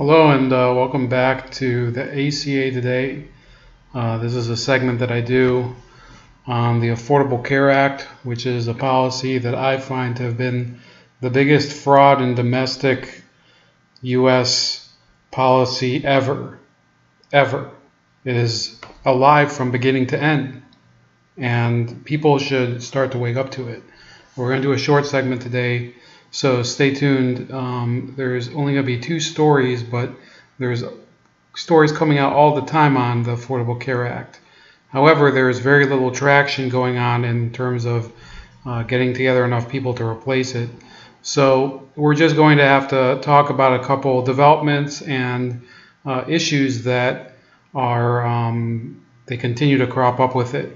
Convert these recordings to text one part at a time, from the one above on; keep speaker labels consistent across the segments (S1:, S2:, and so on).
S1: Hello and welcome back to the ACA Today. This is a segment that I do on the Affordable Care Act, which is a policy that I find to have been the biggest fraud in domestic U.S. policy ever. It is a lie from beginning to end, and people should start to wake up to it. We're going to do a short segment today, so stay tuned. There's only going to be 2 stories, but there's stories coming out all the time on the Affordable Care Act. However, there's very little traction going on in terms of getting together enough people to replace it. So we're just going to have to talk about a couple developments and issues that are they continue to crop up with it.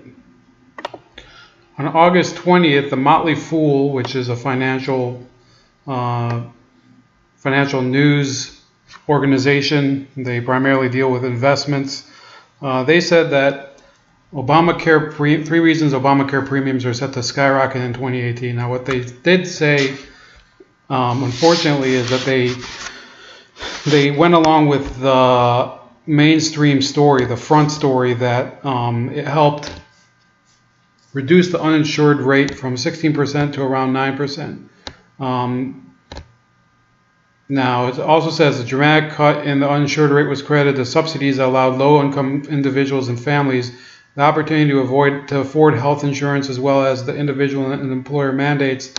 S1: On August 20th, the Motley Fool, which is a financial news organization, they primarily deal with investments. They said that Obamacare 3 reasons Obamacare premiums are set to skyrocket in 2018. Now, what they did say, unfortunately, is that they went along with the mainstream story, the front story, that it helped reduce the uninsured rate from 16% to around 9%. Now, it also says a dramatic cut in the uninsured rate was credited to subsidies that allowed low-income individuals and families the opportunity to afford health insurance, as well as the individual and employer mandates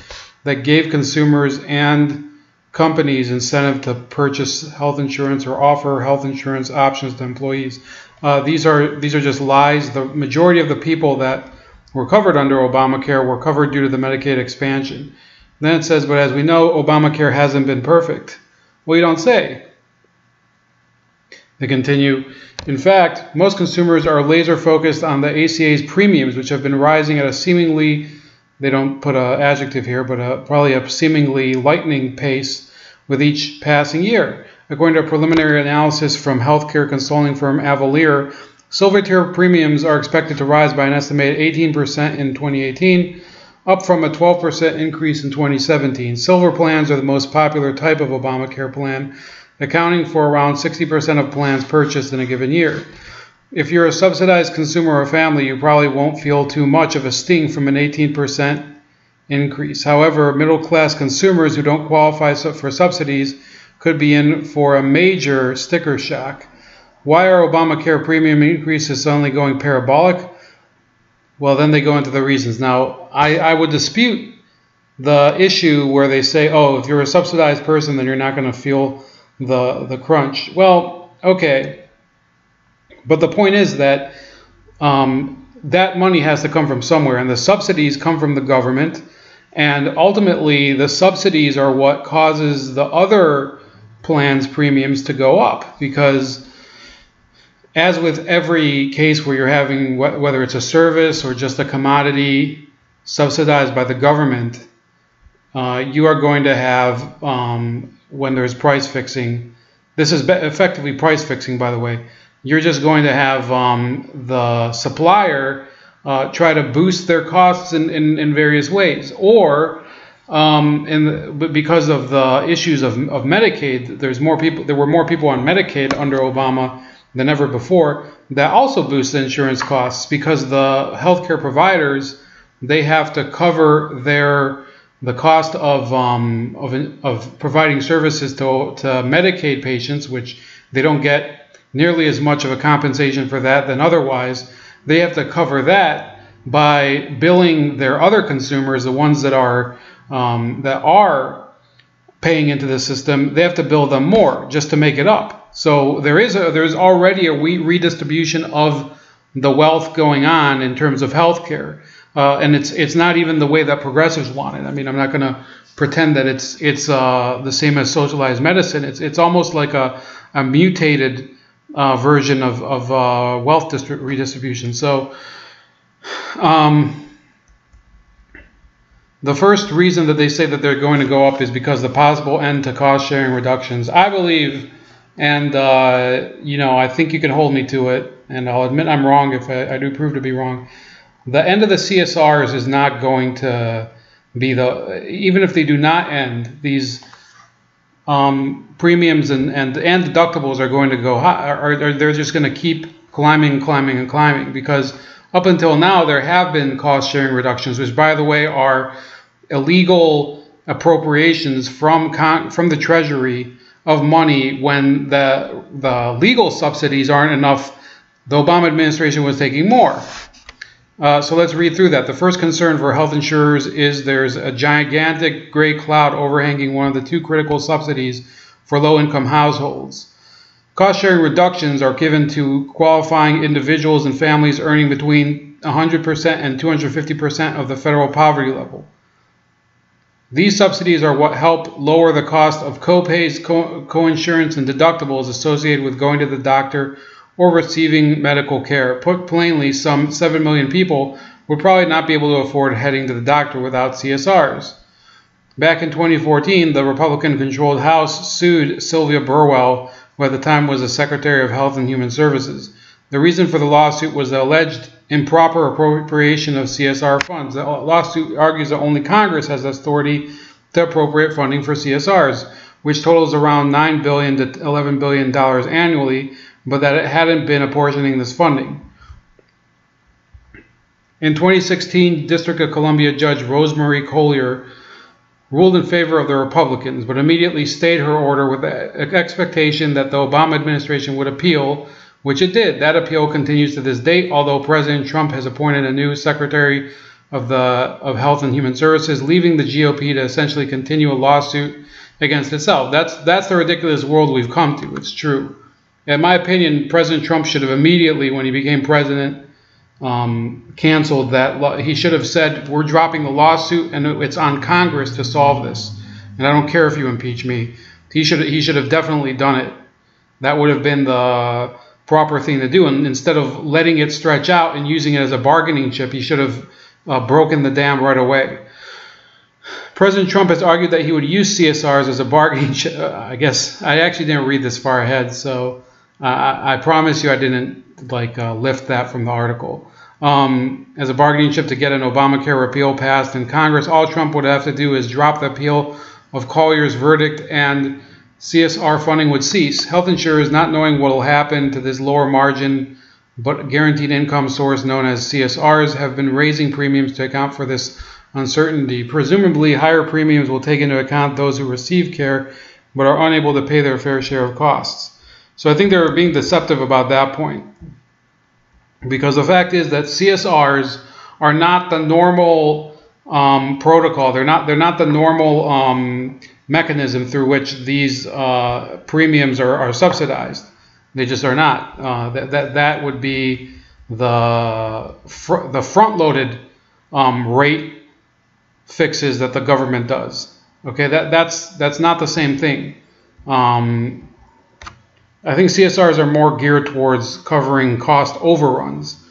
S1: that gave consumers and companies incentive to purchase health insurance or offer health insurance options to employees. These are just lies. The majority of the people that were covered under Obamacare were covered due to the Medicaid expansion. Then it says, but as we know, Obamacare hasn't been perfect. Well, you don't say. They continue, in fact, most consumers are laser focused on the ACA's premiums, which have been rising at a seemingly, they don't put an adjective here, but probably a seemingly lightning pace with each passing year. According to a preliminary analysis from healthcare consulting firm Avalier, silver tier premiums are expected to rise by an estimated 18% in 2018, up from a 12% increase in 2017. Silver plans are the most popular type of Obamacare plan, accounting for around 60% of plans purchased in a given year. If you're a subsidized consumer or family, you probably won't feel too much of a sting from an 18% increase. However, middle-class consumers who don't qualify for subsidies could be in for a major sticker shock. Why are Obamacare premium increases suddenly going parabolic? Well, then they go into the reasons. Now, I would dispute the issue where they say, oh, if you're a subsidized person, then you're not going to feel the crunch. Well, okay. But the point is that that money has to come from somewhere, and the subsidies come from the government. And ultimately, the subsidies are what causes the other plans' premiums to go up, because as with every case where you're having, whether it's a service or just a commodity subsidized by the government, you are going to have, when there's price fixing, this is effectively price fixing, by the way, you're just going to have the supplier try to boost their costs in various ways. Or because of the issues of Medicaid, there were more people on Medicaid under Obama than ever before. That also boosts the insurance costs, because the healthcare providers, they have to cover the cost of providing services to Medicaid patients, which they don't get nearly as much of a compensation for that than otherwise. They have to cover that by billing their other consumers, the ones that are paying into the system. They have to bill them more just to make it up. So there's already a redistribution of the wealth going on in terms of healthcare, and it's not even the way that progressives want it. I mean, I'm not going to pretend that it's the same as socialized medicine. It's almost like a mutated version of wealth redistribution. So the first reason that they say that they're going to go up is because the possible end to cost sharing reductions. I believe, and I think you can hold me to it, and I'll admit I'm wrong if I do prove to be wrong. The end of the CSRs is not going to be even if they do not end, these premiums and deductibles are going to go high, or they're just going to keep climbing because up until now there have been cost sharing reductions, which by the way are illegal appropriations from the Treasury of money when the legal subsidies aren't enough. The Obama administration was taking more. So let's read through that. The first concern for health insurers is there's a gigantic gray cloud overhanging one of the two critical subsidies for low-income households. Cost-sharing reductions are given to qualifying individuals and families earning between 100% and 250% of the federal poverty level. These subsidies are what help lower the cost of co-pays, co-insurance, and deductibles associated with going to the doctor or receiving medical care. Put plainly, some 7 million people would probably not be able to afford heading to the doctor without CSRs. Back in 2014, the Republican-controlled House sued Sylvia Burwell, who at the time was the Secretary of Health and Human Services. The reason for the lawsuit was the alleged improper appropriation of CSR funds. The lawsuit argues that only Congress has authority to appropriate funding for CSRs, which totals around $9 billion to $11 billion annually, but that it hadn't been apportioning this funding. In 2016, District of Columbia Judge Rosemary Collyer ruled in favor of the Republicans, but immediately stayed her order with the expectation that the Obama administration would appeal, which it did. That appeal continues to this date, although President Trump has appointed a new Secretary of Health and Human Services, leaving the GOP to essentially continue a lawsuit against itself. That's the ridiculous world we've come to. It's true. In my opinion, President Trump should have immediately, when he became president, canceled that law. He should have said, we're dropping the lawsuit and it's on Congress to solve this. And I don't care if you impeach me. He should have definitely done it. That would have been the proper thing to do. And instead of letting it stretch out and using it as a bargaining chip, he should have broken the dam right away. President Trump has argued that he would use CSRs as a bargaining chip. I guess I actually didn't read this far ahead, so I promise you I didn't lift that from the article. As a bargaining chip to get an Obamacare repeal passed in Congress, all Trump would have to do is drop the appeal of Collier's verdict and CSR funding would cease. Health insurers, not knowing what will happen to this lower margin but guaranteed income source known as CSRs, have been raising premiums to account for this uncertainty. Presumably, higher premiums will take into account those who receive care but are unable to pay their fair share of costs. So I think they're being deceptive about that point, because the fact is that CSRs are not the normal protocol. They're not the normal mechanism through which these premiums are subsidized. They just are not. That would be the front-loaded rate fixes that the government does. Okay, that's not the same thing. I think CSRs are more geared towards covering cost overruns,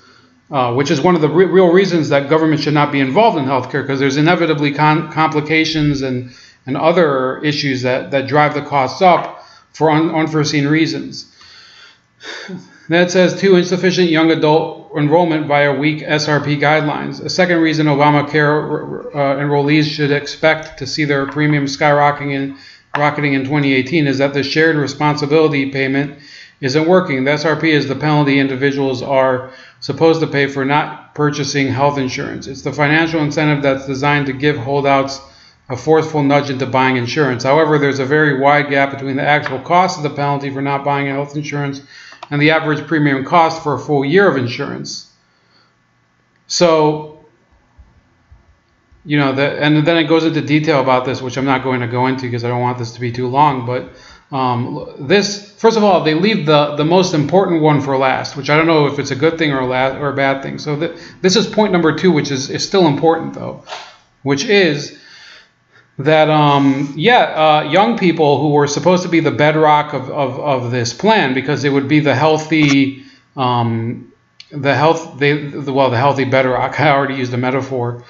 S1: which is one of the real reasons that government should not be involved in healthcare, because there's inevitably complications and other issues that drive the costs up for unforeseen reasons. That says, 2, insufficient young adult enrollment via weak SRP guidelines. A second reason Obamacare enrollees should expect to see their premiums rocketing in 2018 is that the shared responsibility payment isn't working. The SRP is the penalty individuals are supposed to pay for not purchasing health insurance. It's the financial incentive that's designed to give holdouts a forceful nudge into buying insurance. However, there's a very wide gap between the actual cost of the penalty for not buying health insurance and the average premium cost for a full year of insurance. So, and then it goes into detail about this, which I'm not going to go into because I don't want this to be too long. But this, first of all, they leave the most important one for last, which I don't know if it's a good thing or a bad thing. So this is point number 2, which is still important though, which is that young people who were supposed to be the bedrock of this plan, because it would be the healthy healthy bedrock. I already used a metaphor.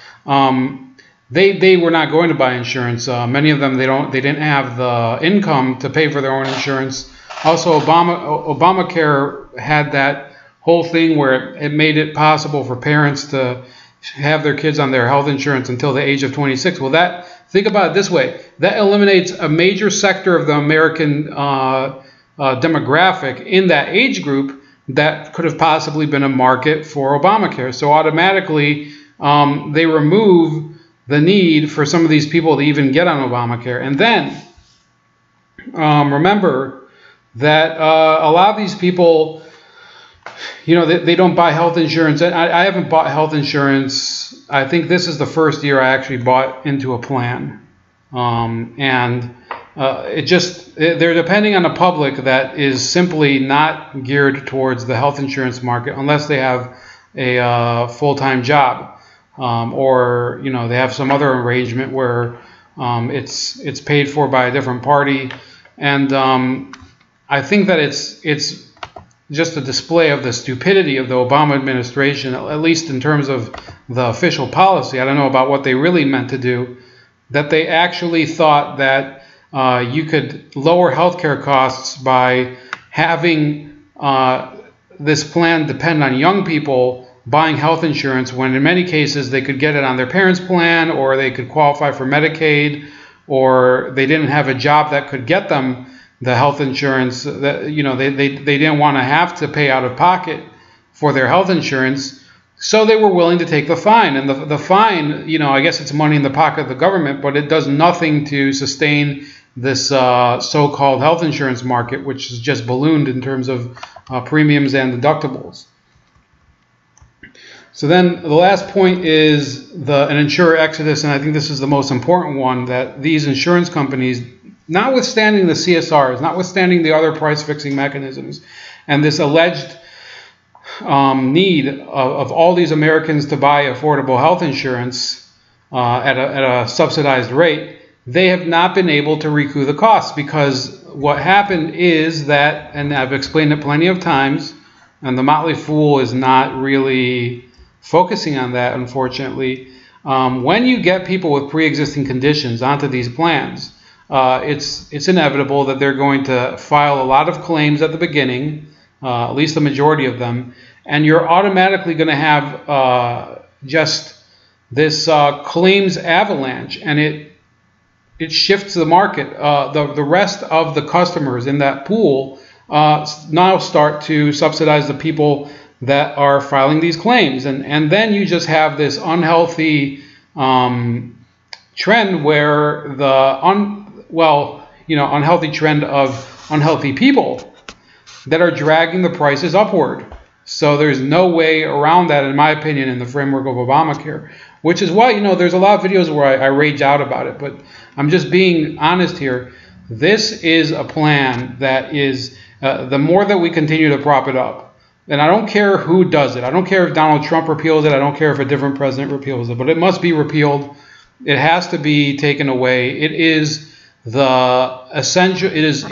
S1: They were not going to buy insurance. Many of them they didn't have the income to pay for their own insurance. Also, Obamacare had that whole thing where it made it possible for parents to have their kids on their health insurance until the age of 26. Well, think about it this way. That eliminates a major sector of the American demographic in that age group that could have possibly been a market for Obamacare. So automatically, they remove the need for some of these people to even get on Obamacare. And then remember that a lot of these people, you know, they don't buy health insurance. I haven't bought health insurance. I think this is the first year I actually bought into a plan. They're depending on a public that is simply not geared towards the health insurance market unless they have a full-time job, or, you know, they have some other arrangement where it's paid for by a different party. And I think that it's just a display of the stupidity of the Obama administration, at least in terms of the official policy. I don't know about what they really meant to do, that they actually thought that you could lower healthcare costs by having this plan depend on young people buying health insurance, when in many cases they could get it on their parents' plan, or they could qualify for Medicaid, or they didn't have a job that could get them the health insurance. That, you know, they didn't want to have to pay out of pocket for their health insurance, so they were willing to take the fine. And the fine, you know, I guess it's money in the pocket of the government, but it does nothing to sustain this so-called health insurance market, which is just ballooned in terms of premiums and deductibles. So then the last point is an insurer exodus, and I think this is the most important one, that these insurance companies, notwithstanding the CSRs, notwithstanding the other price-fixing mechanisms, and this alleged need of all these Americans to buy affordable health insurance at a subsidized rate, they have not been able to recoup the costs, because what happened is that, and I've explained it plenty of times, and the Motley Fool is not really focusing on that, unfortunately. When you get people with pre-existing conditions onto these plans, it's inevitable that they're going to file a lot of claims at the beginning, at least the majority of them, and you're automatically going to have just this claims avalanche, and it shifts the market. The rest of the customers in that pool now start to subsidize the people that are filing these claims, and then you just have this unhealthy trend where unhealthy trend of unhealthy people that are dragging the prices upward. So there's no way around that, in my opinion, in the framework of Obamacare, which is why, you know, there's a lot of videos where I rage out about it, but I'm just being honest here. This is a plan that is, the more that we continue to prop it up, and I don't care who does it. I don't care if Donald Trump repeals it. I don't care if a different president repeals it, but it must be repealed. It has to be taken away. It is the essential. It is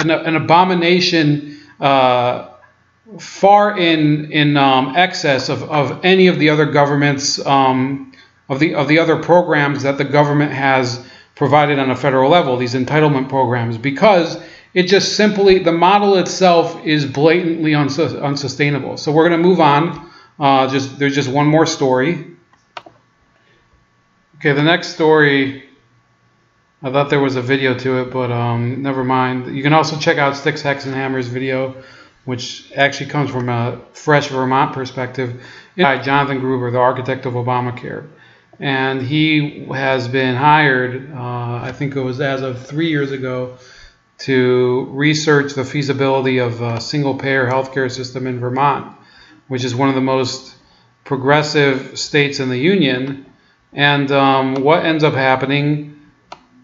S1: an abomination, far in excess of any of the other governments, of the other programs that the government has provided on a federal level. These entitlement programs, because it just simply, the model itself is blatantly unsustainable. So we're going to move on. There's just one more story. Okay, the next story, I thought there was a video to it, but never mind. You can also check out Sticks, Hex, and Hammer's video, which actually comes from a fresh Vermont perspective, by Jon Gruber, the architect of Obamacare. And he has been hired, I think it was as of 3 years ago, to research the feasibility of a single-payer healthcare system in Vermont, which is one of the most progressive states in the union. And what ends up happening,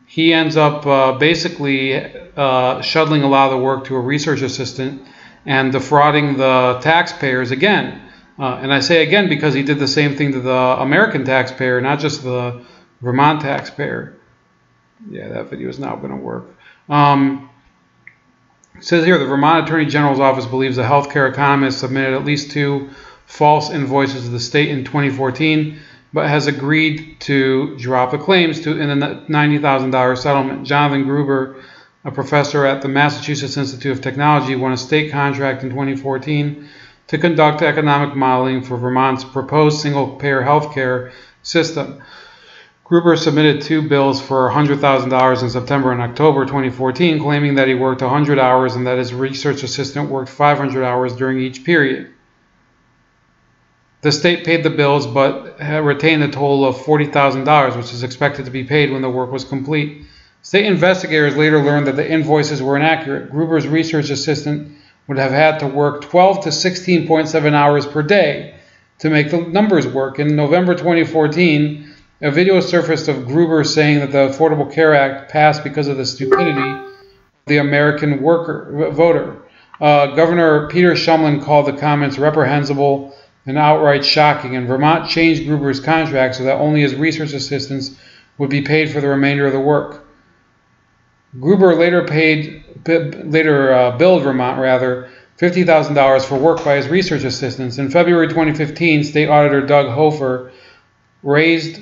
S1: he ends up basically shuttling a lot of the work to a research assistant and defrauding the taxpayers again. And I say again because he did the same thing to the American taxpayer, not just the Vermont taxpayer. Yeah, that video is not going to work. It says here, the Vermont Attorney General's office believes a healthcare economist submitted at least 2 false invoices to the state in 2014, but has agreed to drop the claims in a $90,000 settlement. Jon Gruber, a professor at the Massachusetts Institute of Technology, won a state contract in 2014 to conduct economic modeling for Vermont's proposed single-payer healthcare system. Gruber submitted 2 bills for $100,000 in September and October 2014, claiming that he worked 100 hours and that his research assistant worked 500 hours during each period. The state paid the bills but retained a total of $40,000, which is expected to be paid when the work was complete. State investigators later learned that the invoices were inaccurate. Gruber's research assistant would have had to work 12 to 16.7 hours per day to make the numbers work. In November 2014, a video surfaced of Gruber saying that the Affordable Care Act passed because of the stupidity of the American voter. Governor Peter Shumlin called the comments reprehensible and outright shocking, and Vermont changed Gruber's contract so that only his research assistants would be paid for the remainder of the work. Gruber later billed Vermont $50,000 for work by his research assistants. In February 2015, State Auditor Doug Hofer raised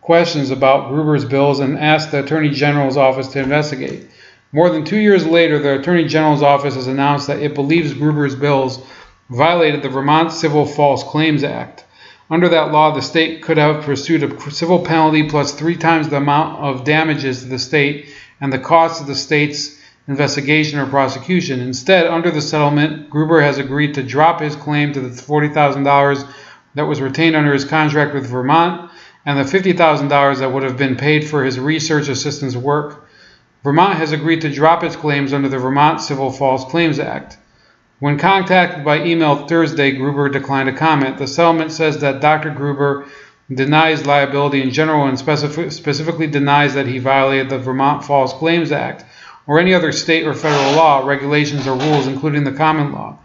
S1: questions about Gruber's bills and asked the Attorney General's office to investigate. More than 2 years later, the Attorney General's office has announced that it believes Gruber's bills violated the Vermont Civil False Claims Act. Under that law, the state could have pursued a civil penalty plus 3 times the amount of damages to the state and the cost of the state's investigation or prosecution. Instead, under the settlement, Gruber has agreed to drop his claim to the $40,000 that was retained under his contract with Vermont and the $50,000 that would have been paid for his research assistant's work. Vermont has agreed to drop its claims under the Vermont Civil False Claims Act. When contacted by email Thursday, Gruber declined to comment. The settlement says that Dr. Gruber denies liability in general and specifically denies that he violated the Vermont False Claims Act or any other state or federal law, regulations, or rules, including the common law.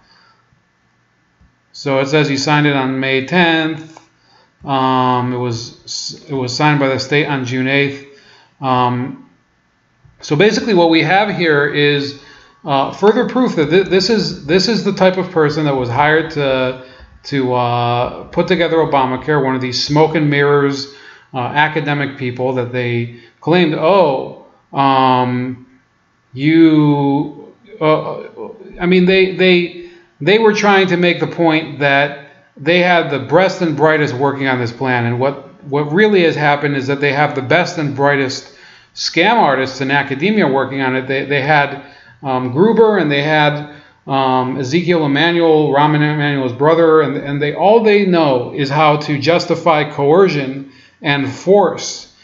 S1: So it says he signed it on May 10th. It was signed by the state on June 8th. So basically what we have here is further proof that this is the type of person that was hired to put together Obamacare, one of these smoke and mirrors academic people that they claimed, they were trying to make the point that they had the best and brightest working on this plan, and what really has happened is that they have the best and brightest scam artists in academia working on it. They had Gruber, and they had Ezekiel Emanuel, Rahm Emanuel's brother, and all they know is how to justify coercion and force.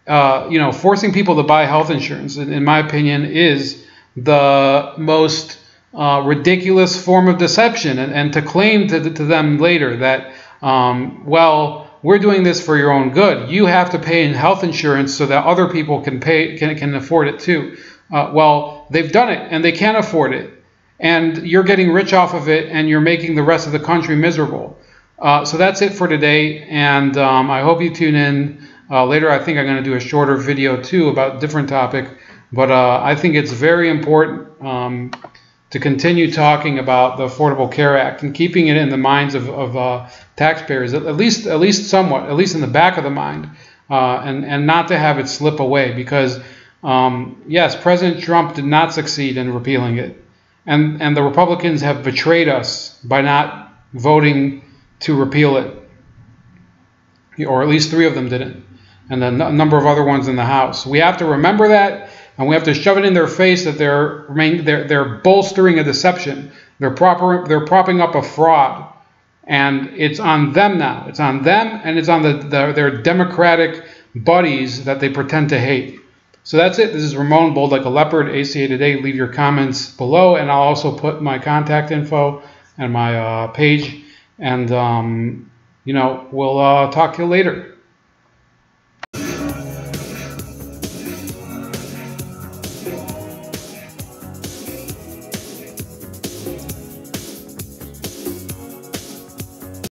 S1: Forcing people to buy health insurance, in my opinion, is the most ridiculous form of deception. And to claim to them later that, we're doing this for your own good. You have to pay in health insurance so that other people can afford it too. They've done it and they can't afford it. And you're getting rich off of it, and you're making the rest of the country miserable. So that's it for today, and I hope you tune in. Later, I think I'm going to do a shorter video, too, about a different topic. But I think it's very important to continue talking about the Affordable Care Act and keeping it in the minds of taxpayers, at least somewhat, at least in the back of the mind, and not to have it slip away. Because, yes, President Trump did not succeed in repealing it. And the Republicans have betrayed us by not voting to repeal it. Or at least 3 of them didn't. And a number of other ones in the House. We have to remember that, and we have to shove it in their face that they're bolstering a deception. They're propping up a fraud. And it's on them now. It's on them, and it's on their Democratic buddies that they pretend to hate. So that's it. This is Ramon, Bold Like a Leopard, ACA Today. Leave your comments below, and I'll also put my contact info and my page. And, we'll talk to you later.